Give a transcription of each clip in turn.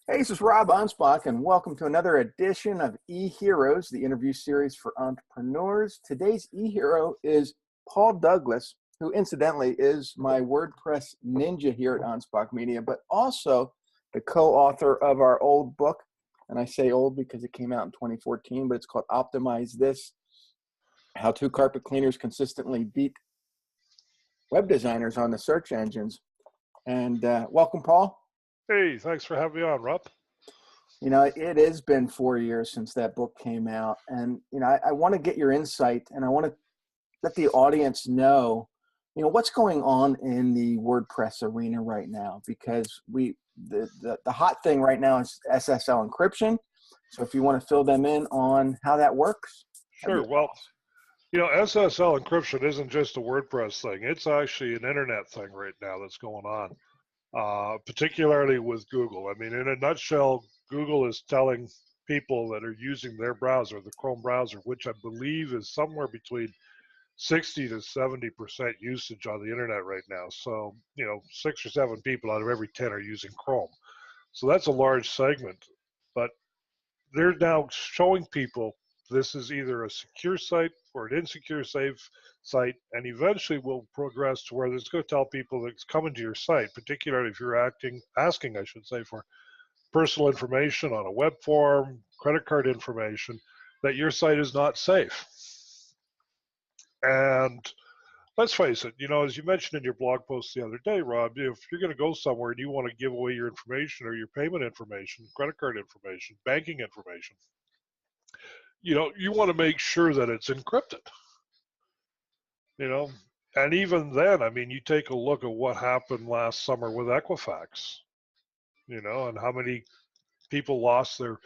Hey, this is Rob Anspach, and welcome to another edition of eHeroes, the interview series for entrepreneurs. Today's eHero is Paul Douglas, who incidentally is my WordPress ninja here at Anspach Media, but also the co-author of our old book. And I say old because it came out in 2014, but it's called Optimize This: How Two Carpet Cleaners Consistently Beat Web Designers on the Search Engines. And welcome, Paul. Hey, thanks for having me on, Rob. You know, it has been 4 years since that book came out. And, I want to get your insight, and I want to let the audience know, what's going on in the WordPress arena right now, because the hot thing right now is SSL encryption. So if you want to fill them in on how that works. Sure. Well, SSL encryption isn't just a WordPress thing. It's actually an internet thing right now that's going on, particularly with Google. I mean, in a nutshell, Google is telling people that are using their browser, the Chrome browser, which I believe is somewhere between 60 to 70% usage on the internet right now. So, 6 or 7 people out of every 10 are using Chrome. So that's a large segment. But they're now showing people this is either a secure site or an insecure safe site, and eventually will progress to where it's going to tell people that's coming to your site, particularly if you're asking, I should say, for personal information on a web form, credit card information, that your site is not safe. And let's face it, as you mentioned in your blog post the other day, Rob, if you're going to go somewhere and you want to give away your information or your payment information, credit card information, banking information, you want to make sure that it's encrypted, and even then, I mean, you take a look at what happened last summer with Equifax, and how many people lost their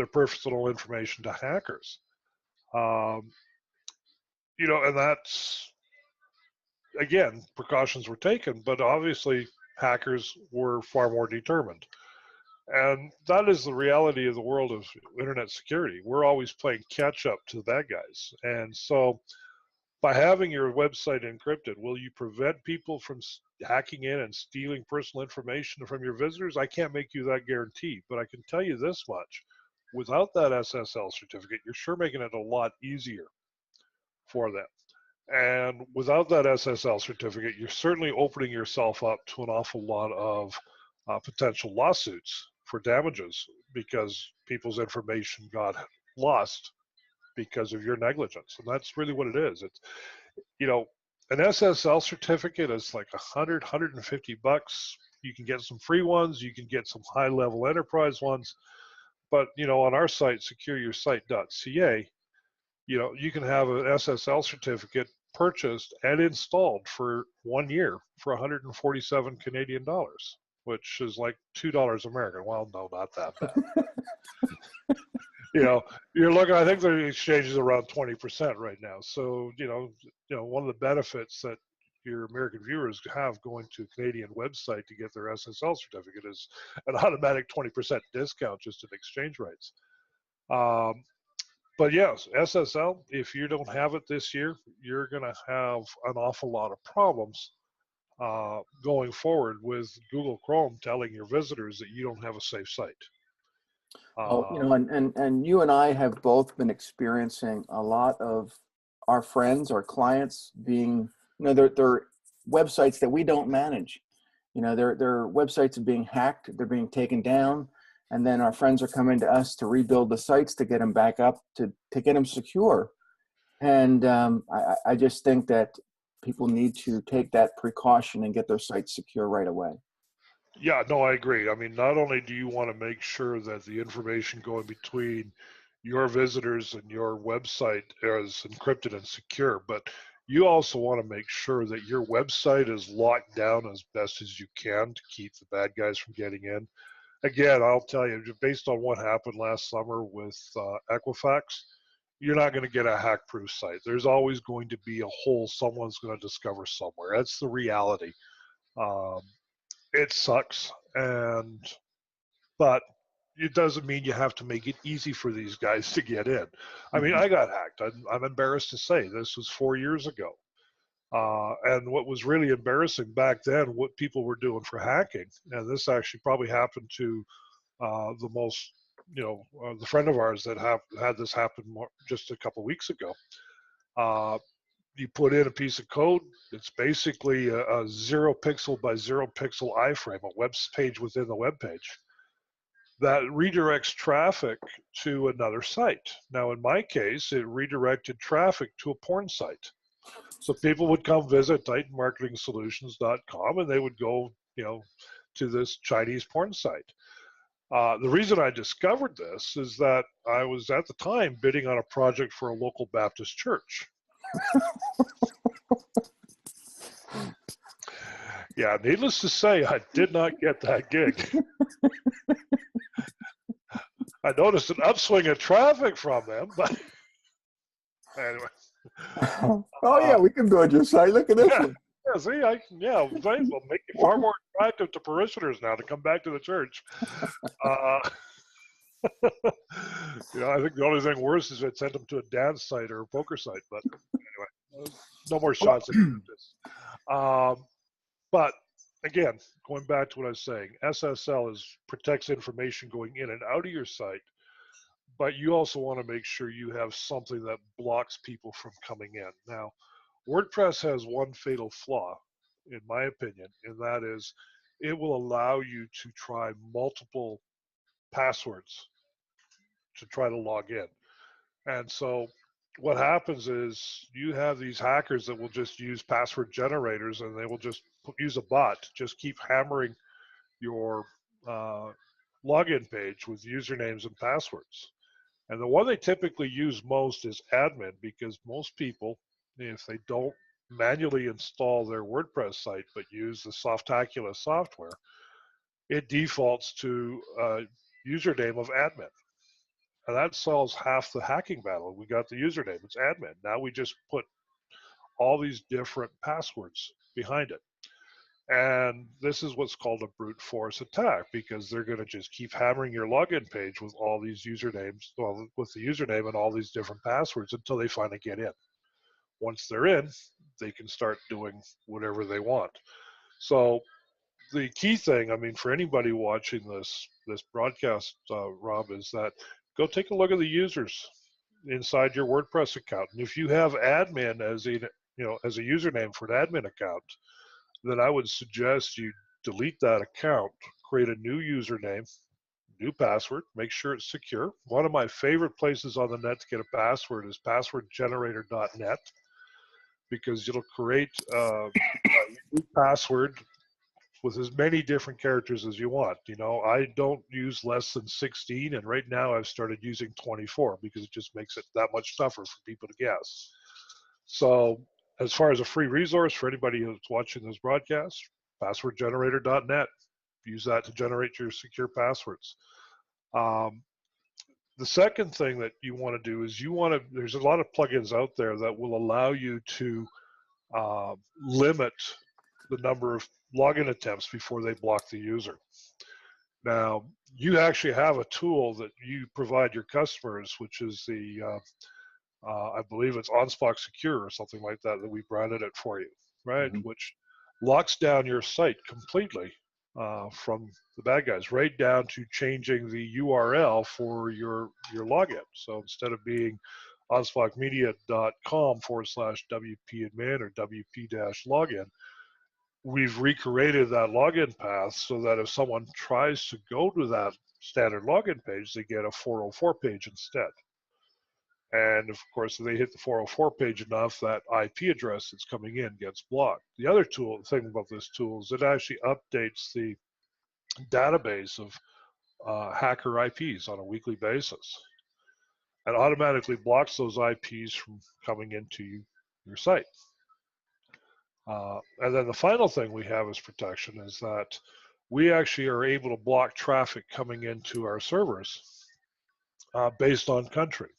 personal information to hackers. And that's, again, precautions were taken, but obviously hackers were far more determined. And that is the reality of the world of internet security. We're always playing catch up to the bad guys. And so by having your website encrypted, will you prevent people from hacking in and stealing personal information from your visitors? I can't make you that guarantee, but I can tell you this much. Without that SSL certificate, you're sure making it a lot easier for them. And without that SSL certificate, you're certainly opening yourself up to an awful lot of potential lawsuits for damages because people's information got lost because of your negligence. And that's really what it is. It's, an SSL certificate is like $150. You can get some free ones. You can get some high-level enterprise ones. But, on our site, secureyoursite.ca, you can have an SSL certificate purchased and installed for 1 year for 147 Canadian dollars, which is like $2 American. Well, no, not that bad. You're looking, I think the exchange is around 20% right now. So, one of the benefits that your American viewers have going to a Canadian website to get their SSL certificate is an automatic 20% discount just in exchange rates. But yes, SSL, if you don't have it this year, you're going to have an awful lot of problems going forward with Google Chrome telling your visitors that you don't have a safe site. And you and I have both been experiencing a lot of our friends, our clients being, they're websites that we don't manage. Their websites are being hacked, they're being taken down. And then our friends are coming to us to rebuild the sites to get them back up, to get them secure. And I just think that people need to take that precaution and get their sites secure right away. Yeah, no, I agree. I mean, not only do you want to make sure that the information going between your visitors and your website is encrypted and secure, but you also want to make sure that your website is locked down as best as you can to keep the bad guys from getting in. Again, I'll tell you, based on what happened last summer with Equifax, you're not going to get a hack-proof site. There's always going to be a hole someone's going to discover somewhere. That's the reality. It sucks, but it doesn't mean you have to make it easy for these guys to get in. I mean, I got hacked. I'm embarrassed to say this was 4 years ago. And what was really embarrassing back then, what people were doing for hacking, and this actually probably happened to The most, the friend of ours that had this happen just a couple weeks ago. You put in a piece of code. It's basically a 0 pixel by 0 pixel iframe, a web page within the web page that redirects traffic to another site. Now, in my case, it redirected traffic to a porn site. So people would come visit TitanMarketingSolutions.com and they would go, to this Chinese porn site. The reason I discovered this is that I was at the time bidding on a project for a local Baptist church. Yeah, needless to say, I did not get that gig. I noticed an upswing of traffic from them, but anyway. Oh yeah, we can build your site. Look at this one. Yeah, see, right, will make it far more attractive to parishioners now to come back to the church. I think the only thing worse is I'd send them to a dance site or a poker site, but anyway, no more shots at this. But again, going back to what I was saying, SSL protects information going in and out of your site, but you also want to make sure you have something that blocks people from coming in. Now, WordPress has one fatal flaw, in my opinion, and that is it will allow you to try multiple passwords to try to log in. And so what happens is you have these hackers that will just use password generators, and they will just use a bot to just keep hammering your login page with usernames and passwords. And the one they typically use most is admin, because most people, if they don't manually install their WordPress site but use the Softaculous software, it defaults to a username of admin. And that solves half the hacking battle. We got the username, it's admin. Now we just put all these different passwords behind it. And this is what's called a brute force attack, because they're going to just keep hammering your login page with all these usernames, well, with the username and all these different passwords until they finally get in. Once they're in, they can start doing whatever they want. So the key thing, I mean, for anybody watching this broadcast, Rob, is that go take a look at the users inside your WordPress account. And if you have admin as a username for an admin account, then I would suggest you delete that account, create a new username, new password, make sure it's secure. One of my favorite places on the net to get a password is passwordgenerator.net, because it'll create a new password with as many different characters as you want. I don't use less than 16, and right now I've started using 24 because it just makes it that much tougher for people to guess. So as far as a free resource for anybody who's watching this broadcast, passwordgenerator.net. Use that to generate your secure passwords. The second thing that you want to do is there's a lot of plugins out there that will allow you to limit the number of login attempts before they block the user. Now, you actually have a tool that you provide your customers, which is I believe it's Anspach Secure or something like that we branded it for you, right? Mm-hmm. Which locks down your site completely from the bad guys, right down to changing the URL for your login. So instead of being anspachmedia.com/WP-admin or WP-login, we've recreated that login path so that if someone tries to go to that standard login page, they get a 404 page instead. And of course, if they hit the 404 page enough, that IP address that's coming in gets blocked. The other thing about this tool is it actually updates the database of hacker IPs on a weekly basis and automatically blocks those IPs from coming into your site. And then the final thing we have as protection is that we actually are able to block traffic coming into our servers based on country.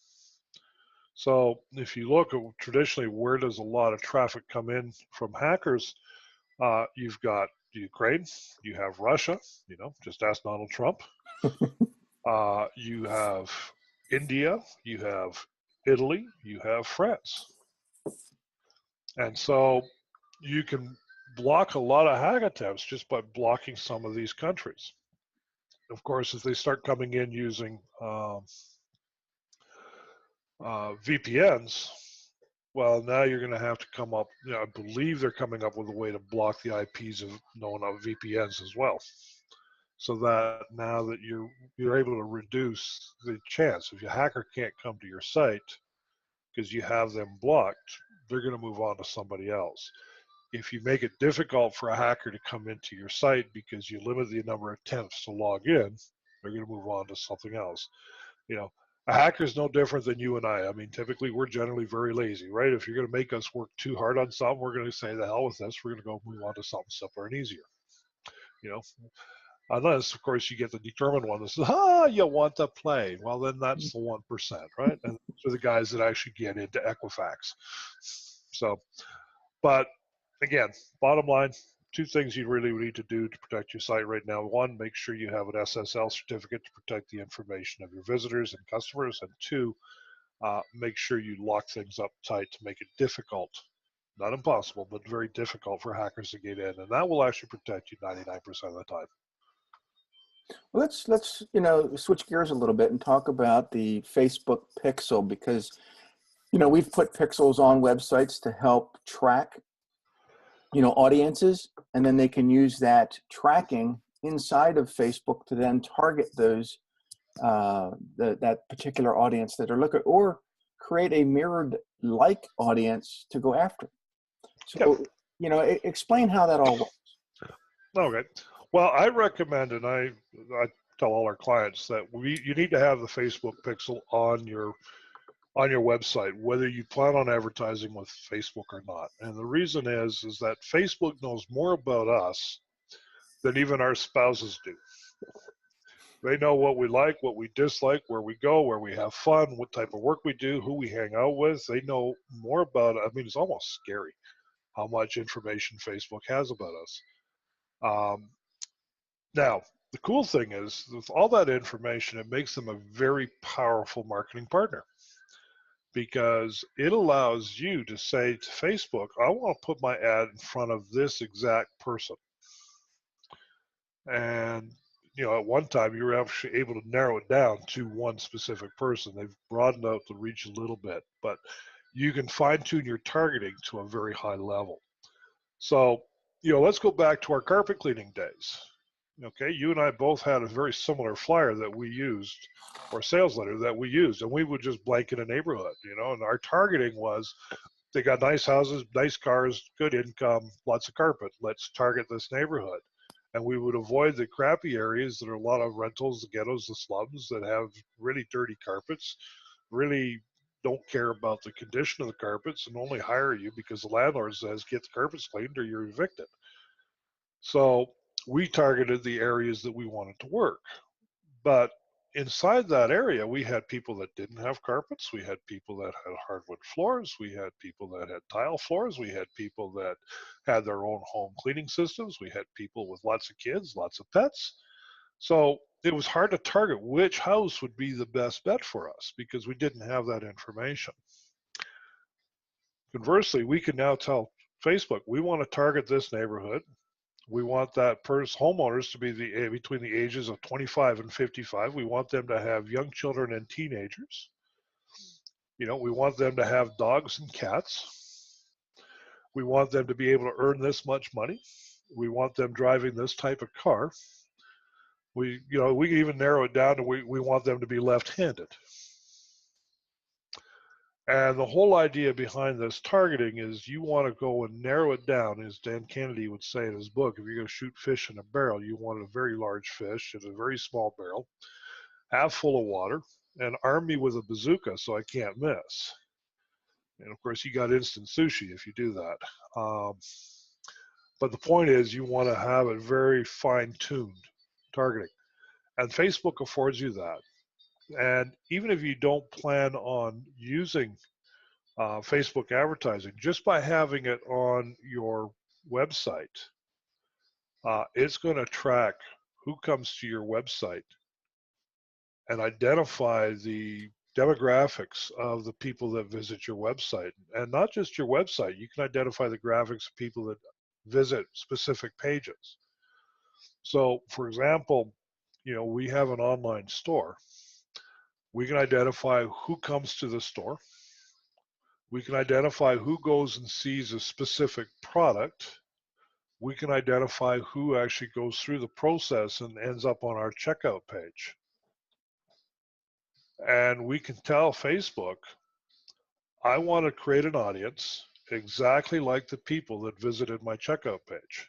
So if you look at traditionally, where does a lot of traffic come in from hackers? You've got Ukraine, you have Russia, just ask Donald Trump. You have India, you have Italy, you have France. And so you can block a lot of hack attempts just by blocking some of these countries. of course, if they start coming in using VPNs, well, now you're going to have to come up. I believe they're coming up with a way to block the IPs of known VPNs as well, so that now that you're able to reduce the chance if a hacker can't come to your site because you have them blocked, they're going to move on to somebody else. If you make it difficult for a hacker to come into your site because you limit the number of attempts to log in, they're going to move on to something else. A hacker is no different than you and I. I mean, typically we're generally very lazy, right? If you're going to make us work too hard on something, we're going to say, the hell with this. We're going to go move on to something simpler and easier. You know, unless, of course, you get the determined one that says, you want to play. Well, then that's the 1%, right? And those are the guys that actually get into Equifax. So, but again, bottom line, two things you really need to do to protect your site right now. One, make sure you have an SSL certificate to protect the information of your visitors and customers. And two, make sure you lock things up tight to make it difficult, not impossible, but very difficult for hackers to get in. And that will actually protect you 99% of the time. Well, let's switch gears a little bit and talk about the Facebook pixel, because we've put pixels on websites to help track audiences, and then they can use that tracking inside of Facebook to then target those that particular audience that are looking, or create a mirrored like audience to go after. So, explain how that all works. Okay. Well, I recommend, and I tell all our clients that you need to have the Facebook pixel on your website, whether you plan on advertising with Facebook or not. And the reason is that Facebook knows more about us than even our spouses do. They know what we like, what we dislike, where we go, where we have fun, what type of work we do, who we hang out with. They know more about it. I mean, it's almost scary how much information Facebook has about us. Now, the cool thing is, with all that information, it makes them a very powerful marketing partner, because it allows you to say to Facebook, I want to put my ad in front of this exact person. And, at one time you were actually able to narrow it down to one specific person. They've broadened out the reach a little bit, but you can fine tune your targeting to a very high level. So, let's go back to our carpet cleaning days. Okay, you and I both had a very similar flyer that we used, or sales letter that we used, and we would just blanket a neighborhood, and our targeting was, they got nice houses, nice cars, good income, lots of carpet. Let's target this neighborhood. And we would avoid the crappy areas that are a lot of rentals, the ghettos, the slums that have really dirty carpets, really don't care about the condition of the carpets, and only hire you because the landlord says, get the carpets cleaned or you're evicted. So we targeted the areas that we wanted to work. But inside that area, we had people that didn't have carpets. We had people that had hardwood floors. We had people that had tile floors. We had people that had their own home cleaning systems. We had people with lots of kids, lots of pets. So it was hard to target which house would be the best bet for us because we didn't have that information. Conversely, we can now tell Facebook, we want to target this neighborhood. We want that homeowners to be between the ages of 25 and 55. We want them to have young children and teenagers. We want them to have dogs and cats. We want them to be able to earn this much money. We want them driving this type of car. We can even narrow it down to we want them to be left-handed. And the whole idea behind this targeting is you want to go and narrow it down, as Dan Kennedy would say in his book. If you're going to shoot fish in a barrel, you want a very large fish in a very small barrel, half full of water, and arm me with a bazooka so I can't miss. And of course, you got instant sushi if you do that. But the point is, you want to have a very fine-tuned targeting. And Facebook affords you that. And even if you don't plan on using Facebook advertising, just by having it on your website, it's going to track who comes to your website and identify the demographics of the people that visit your website. And not just your website, you can identify the graphics of people that visit specific pages. So, for example, we have an online store. We can identify who comes to the store. We can identify who goes and sees a specific product. We can identify who actually goes through the process and ends up on our checkout page. And we can tell Facebook, I want to create an audience exactly like the people that visited my checkout page.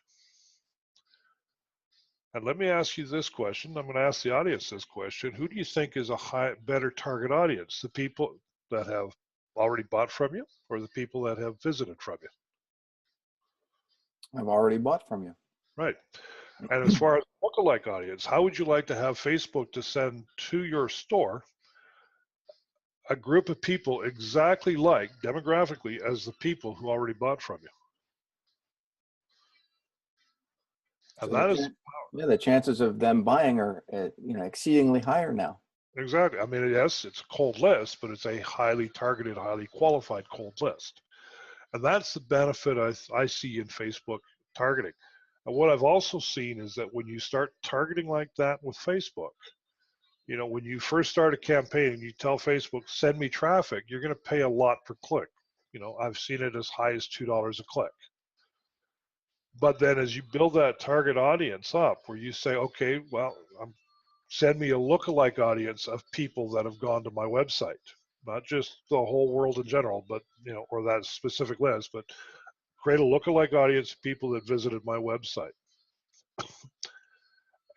And let me ask you this question. I'm going to ask the audience this question. Who do you think is a better target audience? The people that have already bought from you or the people that have visited from you? I've already bought from you. Right. And as far as lookalike audience, how would you like to have Facebook to send to your store a group of people exactly like demographically as the people who already bought from you? And So that is the chances of them buying are exceedingly higher now. exactly. I mean, yes, it's a cold list, but it's a highly targeted, highly qualified cold list. And that's the benefit I see in Facebook targeting. And what I've also seen is that when you start targeting like that with Facebook, when you first start a campaign and you tell Facebook, send me traffic, you're going to pay a lot per click. I've seen it as high as $2 a click. But then as you build that target audience up where you say, okay, well, send me a lookalike audience of people that have gone to my website, not just the whole world in general, but, or that specific list, but create a lookalike audience of people that visited my website.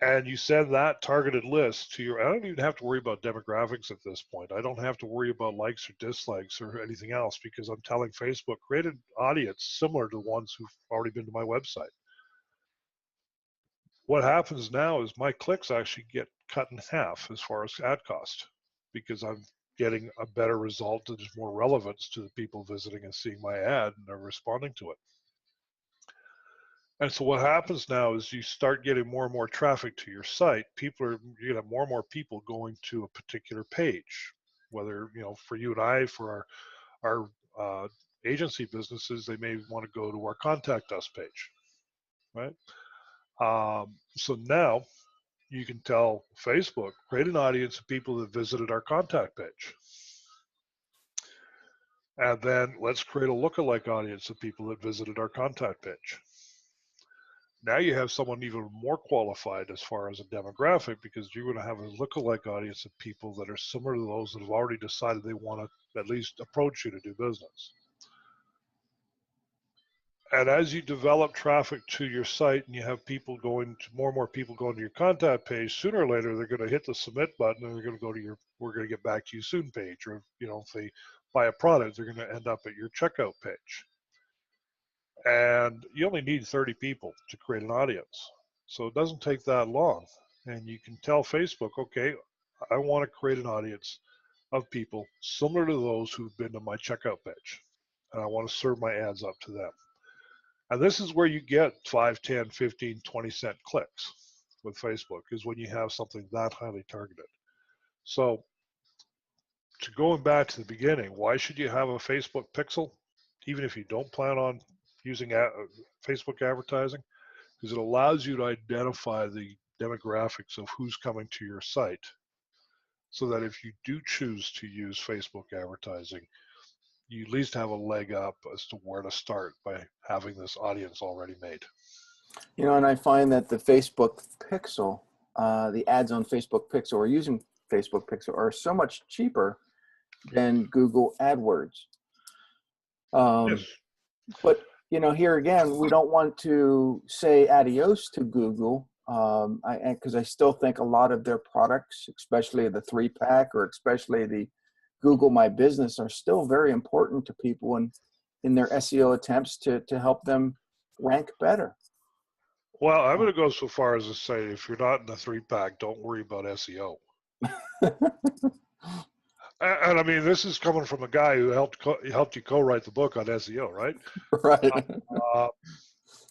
And you send that targeted list to I don't even have to worry about demographics at this point. I don't have to worry about likes or dislikes or anything else because I'm telling Facebook, create an audience similar to the ones who've already been to my website. What happens now is my clicks actually get cut in half as far as ad cost because I'm getting a better result. There's more relevance to the people visiting and seeing my ad and they're responding to it. And so what happens now is you start getting more and more traffic to your site. You're going to have more and more people going to a particular page, whether, for you and I, for our agency businesses, they may want to go to our contact us page, right? So now you can tell Facebook, create an audience of people that visited our contact page. And then let's create a lookalike audience of people that visited our contact page. Now you have someone even more qualified as far as a demographic because you're going to have a lookalike audience of people that are similar to those that have already decided they want to at least approach you to do business. And as you develop traffic to your site and you have people going to more and more people going to your contact page, sooner or later they're going to hit the submit button and they're going to go to we're going to get back to you soon page. Or, if they buy a product, they're going to end up at your checkout page. And you only need 30 people to create an audience. So it doesn't take that long. And you can tell Facebook, okay, I want to create an audience of people similar to those who've been to my checkout page. And I want to serve my ads up to them. And this is where you get 5, 10, 15, 20-cent clicks with Facebook, is when you have something that highly targeted. So to going back to the beginning, why should you have a Facebook pixel, even if you don't plan on using Facebook advertising? Because it allows you to identify the demographics of who's coming to your site so that if you do choose to use Facebook advertising, you at least have a leg up as to where to start by having this audience already made. And I find that the Facebook pixel, the ads on Facebook pixel or using Facebook pixel are so much cheaper than Google AdWords. Yes. But, here again, we don't want to say adios to Google because I still think a lot of their products, especially the 3-pack or especially the Google My Business, are still very important to people in their SEO attempts to help them rank better. Well, I'm going to go so far as to say, if you're not in the 3-pack, don't worry about SEO. And I mean, this is coming from a guy who helped you co-write the book on SEO, right? Right.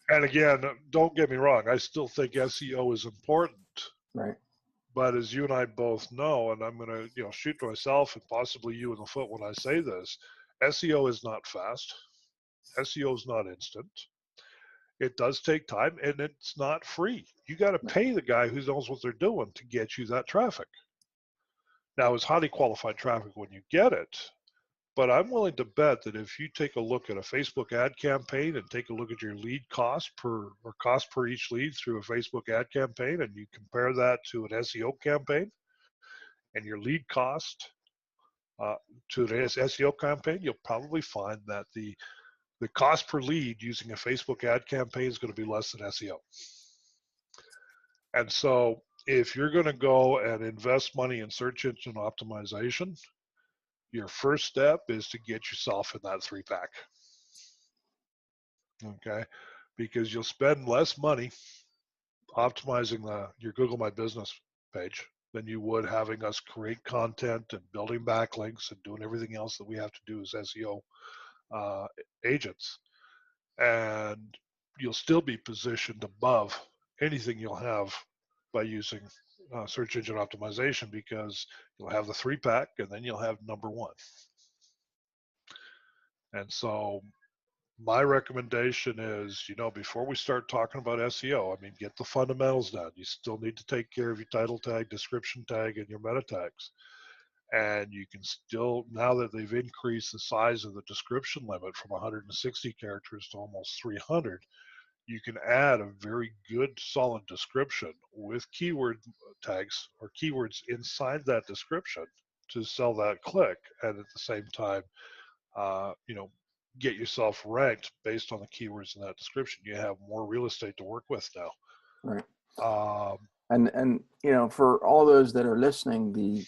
And again, don't get me wrong, I still think SEO is important. Right. But as you and I both know, and I'm going to shoot myself and possibly you in the foot when I say this, SEO is not fast. SEO is not instant. It does take time, and it's not free. You got to pay the guy who knows what they're doing to get you that traffic. Now, it's highly qualified traffic when you get it, but I'm willing to bet that if you take a look at a Facebook ad campaign and take a look at your lead cost per each lead through a Facebook ad campaign, and you compare that to an SEO campaign and your lead cost to an SEO campaign, you'll probably find that the cost per lead using a Facebook ad campaign is going to be less than SEO. And so if you're going to go and invest money in search engine optimization, your first step is to get yourself in that 3-pack. Okay? Because you'll spend less money optimizing your Google My Business page than you would having us create content and building backlinks and doing everything else that we have to do as SEO agents. And you'll still be positioned above anything you'll have by using search engine optimization, because you'll have the 3-pack and then you'll have number 1. And so my recommendation is, before we start talking about SEO, I mean, get the fundamentals down. You still need to take care of your title tag, description tag, and your meta tags. And you can still, now that they've increased the size of the description limit from 160 characters to almost 300, you can add a very good solid description with keyword tags or keywords inside that description to sell that click, and at the same time, get yourself ranked based on the keywords in that description. You have more real estate to work with now. Right. And for all those that are listening, the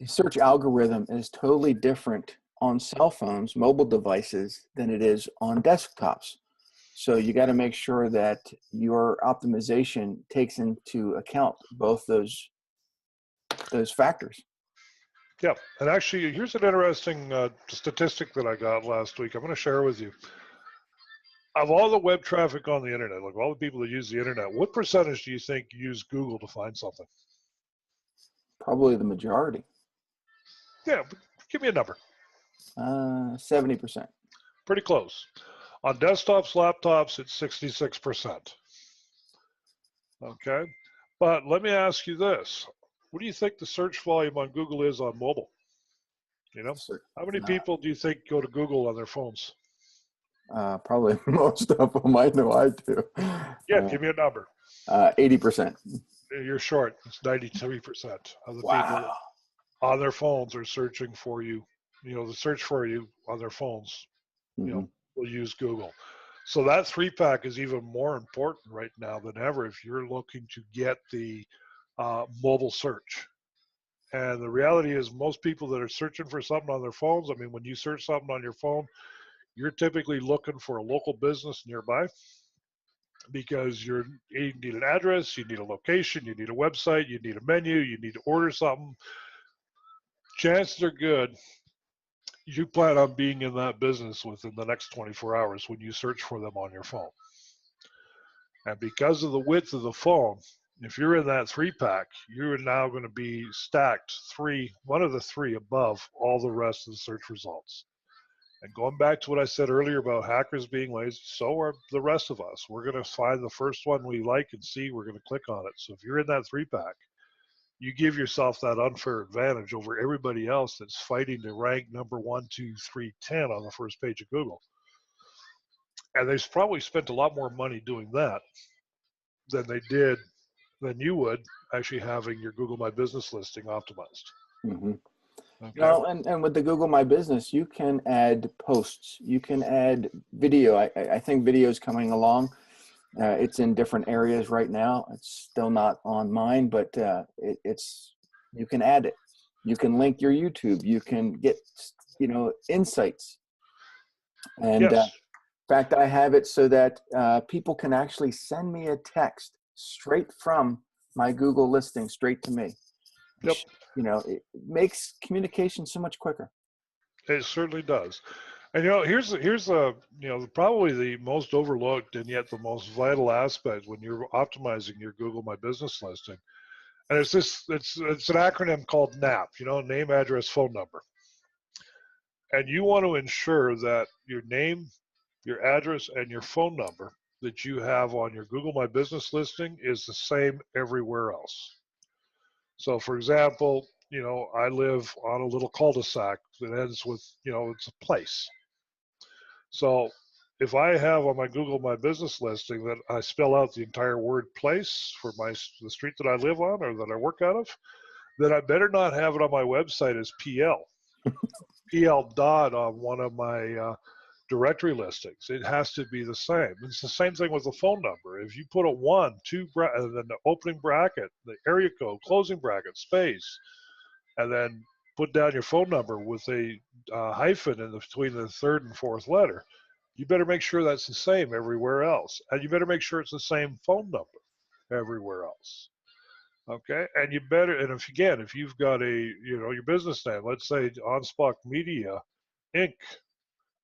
search algorithm is totally different on cell phones, mobile devices, than it is on desktops. So you got to make sure that your optimization takes into account both those factors. Yeah, and actually, here's an interesting statistic that I got last week. I'm going to share with you. Of all the web traffic on the internet, like all the people that use the internet, what percentage do you think use Google to find something? Probably the majority. Yeah, give me a number. 70%. Pretty close. On desktops, laptops, it's 66%. Okay, but let me ask you this. What do you think the search volume on Google is on mobile? How many people do you think go to Google on their phones? Probably most of them. I know I do. Yeah, give me a number. 80%. You're short. It's 93% of the people on their phones are searching for you. The search for you on their phones, will use Google. So that 3-pack is even more important right now than ever if you're looking to get the mobile search. And the reality is most people that are searching for something on their phones, I mean, when you search something on your phone, you're typically looking for a local business nearby because you need an address, you need a location, you need a website, you need a menu, you need to order something. Chances are good you plan on being in that business within the next 24 hours when you search for them on your phone. And because of the width of the phone, if you're in that 3-pack, you're now going to be stacked one of the 3 above all the rest of the search results. And going back to what I said earlier about hackers being lazy, so are the rest of us. We're going to find the first one we like and see, we're going to click on it. So if you're in that 3-pack, you give yourself that unfair advantage over everybody else that's fighting to rank number 1, 2, 3, 10 on the first page of Google. And they've probably spent a lot more money doing that than you would actually having your Google My Business listing optimized. Mm-hmm. Okay. Well, and with the Google My Business, you can add posts, you can add video. I think video is coming along. It's in different areas right now. It's still not on mine, but you can add it. You can link your YouTube. You can get insights. And yes. in fact, I have it so that people can actually send me a text straight from my Google listing straight to me. Yep. It makes communication so much quicker. It certainly does. And here's probably the most overlooked and yet the most vital aspect when you're optimizing your Google My Business listing. And it's an acronym called NAP, name, address, phone number. And you want to ensure that your name, your address, and your phone number that you have on your Google My Business listing is the same everywhere else. So, for example, I live on a little cul-de-sac that ends with, it's a place. So if I have on my Google My Business listing that I spell out the entire word place for the street that I live on or that I work out of, then I better not have it on my website as PL dot on one of my directory listings. It has to be the same. It's the same thing with the phone number. If you put a 1, 2, and then the opening bracket, the area code, closing bracket, space, and then put down your phone number with a hyphen in between the third and fourth letter, you better make sure that's the same everywhere else. And you better make sure it's the same phone number everywhere else. Okay, and you better, and if you've got your business name, let's say Anspach Media Inc.,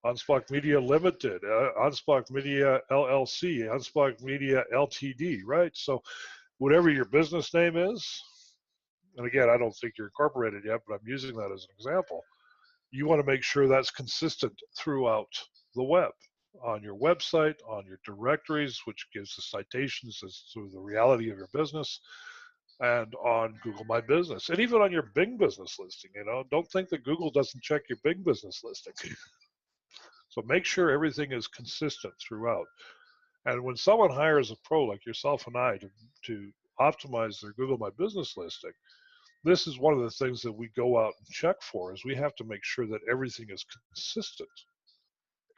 Anspach Media Limited, Anspach Media LLC, Anspach Media Ltd., right? So whatever your business name is, and again, I don't think you're incorporated yet, but I'm using that as an example. You want to make sure that's consistent throughout the web, on your website, on your directories, which gives the citations as to the reality of your business, and on Google My Business, and even on your Bing business listing. Don't think that Google doesn't check your Bing business listing. So make sure everything is consistent throughout. And when someone hires a pro like yourself and I to optimize their Google My Business listing, this is one of the things that we go out and check for, is we have to make sure that everything is consistent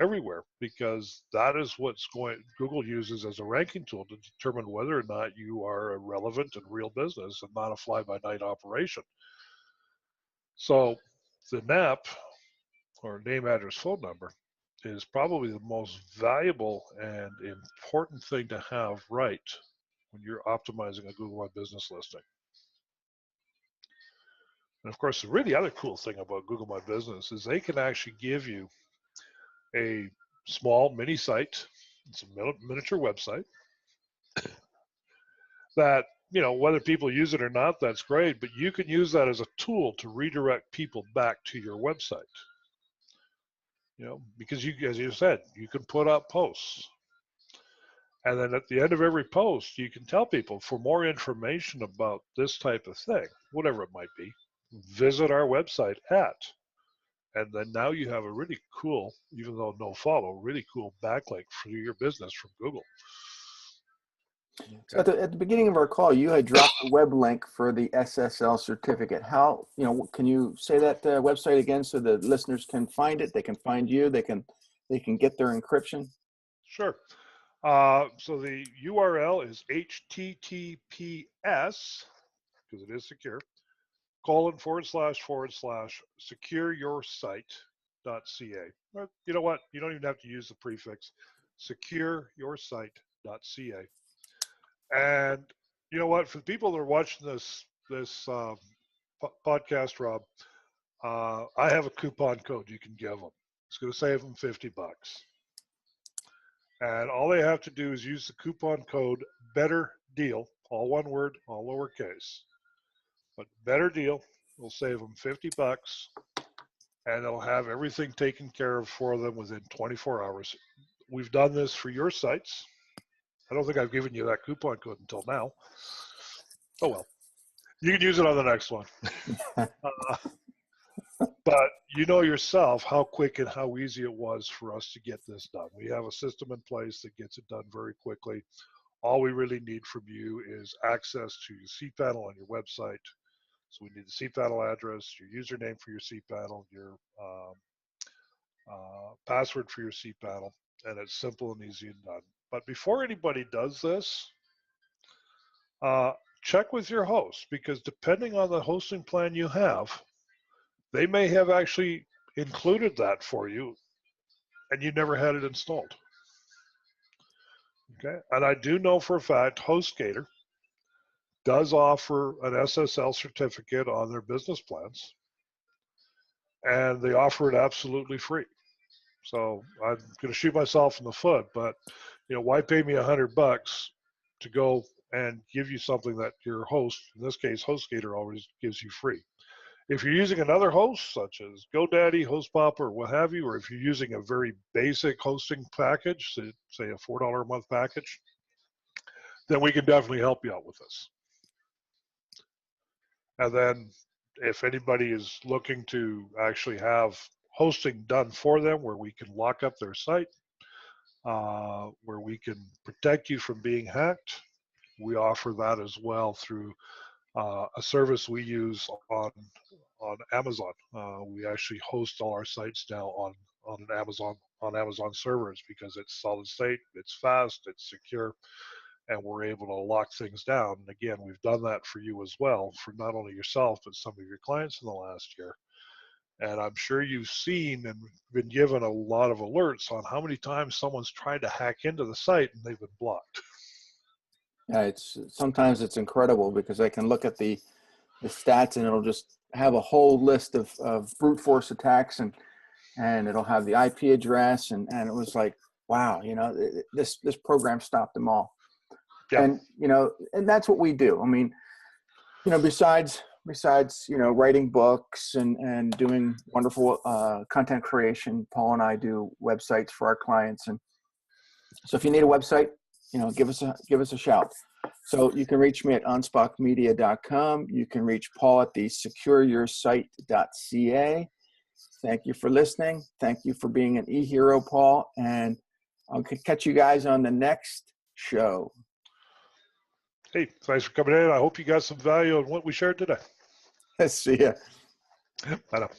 everywhere, because that is Google uses as a ranking tool to determine whether or not you are a relevant and real business and not a fly-by-night operation. So the NAP, or name, address, phone number, is probably the most valuable and important thing to have right when you're optimizing a Google My Business listing. And of course, the really other cool thing about Google My Business is they can actually give you a small mini site. It's a miniature website that, whether people use it or not, that's great, but you can use that as a tool to redirect people back to your website. Because as you said, you can put up posts. And then at the end of every post, you can tell people, for more information about this type of thing, whatever it might be, visit our website at, and then now you have a really cool, even though no follow, really cool backlink for your business from Google. So at the beginning of our call, you had dropped a web link for the SSL certificate. How, can you say that website again so the listeners can find it? They can find you. They can get their encryption. Sure. So the URL is https, because it is secure, //secureyoursite.ca. But you know what? You don't even have to use the prefix, secureyoursite.ca. And you know what? For the people that are watching this podcast, Rob, I have a coupon code you can give them. It's going to save them $50. And all they have to do is use the coupon code Better Deal, all one word, all lowercase. But Better Deal will save them $50, and they'll have everything taken care of for them within 24 hours. We've done this for your sites. I don't think I've given you that coupon code until now. Oh well, you can use it on the next one. But you know yourself how quick and how easy it was for us to get this done. We have a system in place that gets it done very quickly. All we really need from you is access to your cPanel on your website. So we need the cPanel address, your username for your cPanel, your password for your cPanel, and it's simple and easy and done. But before anybody does this, check with your host, because depending on the hosting plan you have, they may have actually included that for you and you never had it installed. Okay, and I do know for a fact HostGator does offer an SSL certificate on their business plans, and they offer it absolutely free. So I'm going to shoot myself in the foot, but why pay me $100 to go and give you something that your host, in this case HostGator, always gives you free? If you're using another host, such as GoDaddy, HostPop, or what have you, or if you're using a very basic hosting package, say a $4 a month package, then we can definitely help you out with this. And then if anybody is looking to actually have hosting done for them where we can lock up their site, where we can protect you from being hacked, we offer that as well through a service we use on Amazon. We actually host all our sites now on Amazon servers because it's solid state, it's fast, it's secure, and we're able to lock things down. And again, we've done that for you as well, for not only yourself, but some of your clients in the last year. And I'm sure you've seen and been given a lot of alerts on how many times someone's tried to hack into the site and they've been blocked. Yeah, sometimes it's incredible because I can look at the stats and it'll just have a whole list of brute force attacks and it'll have the IP address and it was like, wow, this program stopped them all. Yeah. And, and that's what we do. I mean, besides, writing books and doing wonderful content creation, Paul and I do websites for our clients. And so if you need a website, give us a shout. So you can reach me at anspachmedia.com. You can reach Paul at the secureyoursite.ca. Thank you for listening. Thank you for being an e-hero, Paul. And I'll catch you guys on the next show. Hey, thanks for coming in. I hope you got some value on what we shared today. See ya. Bye now.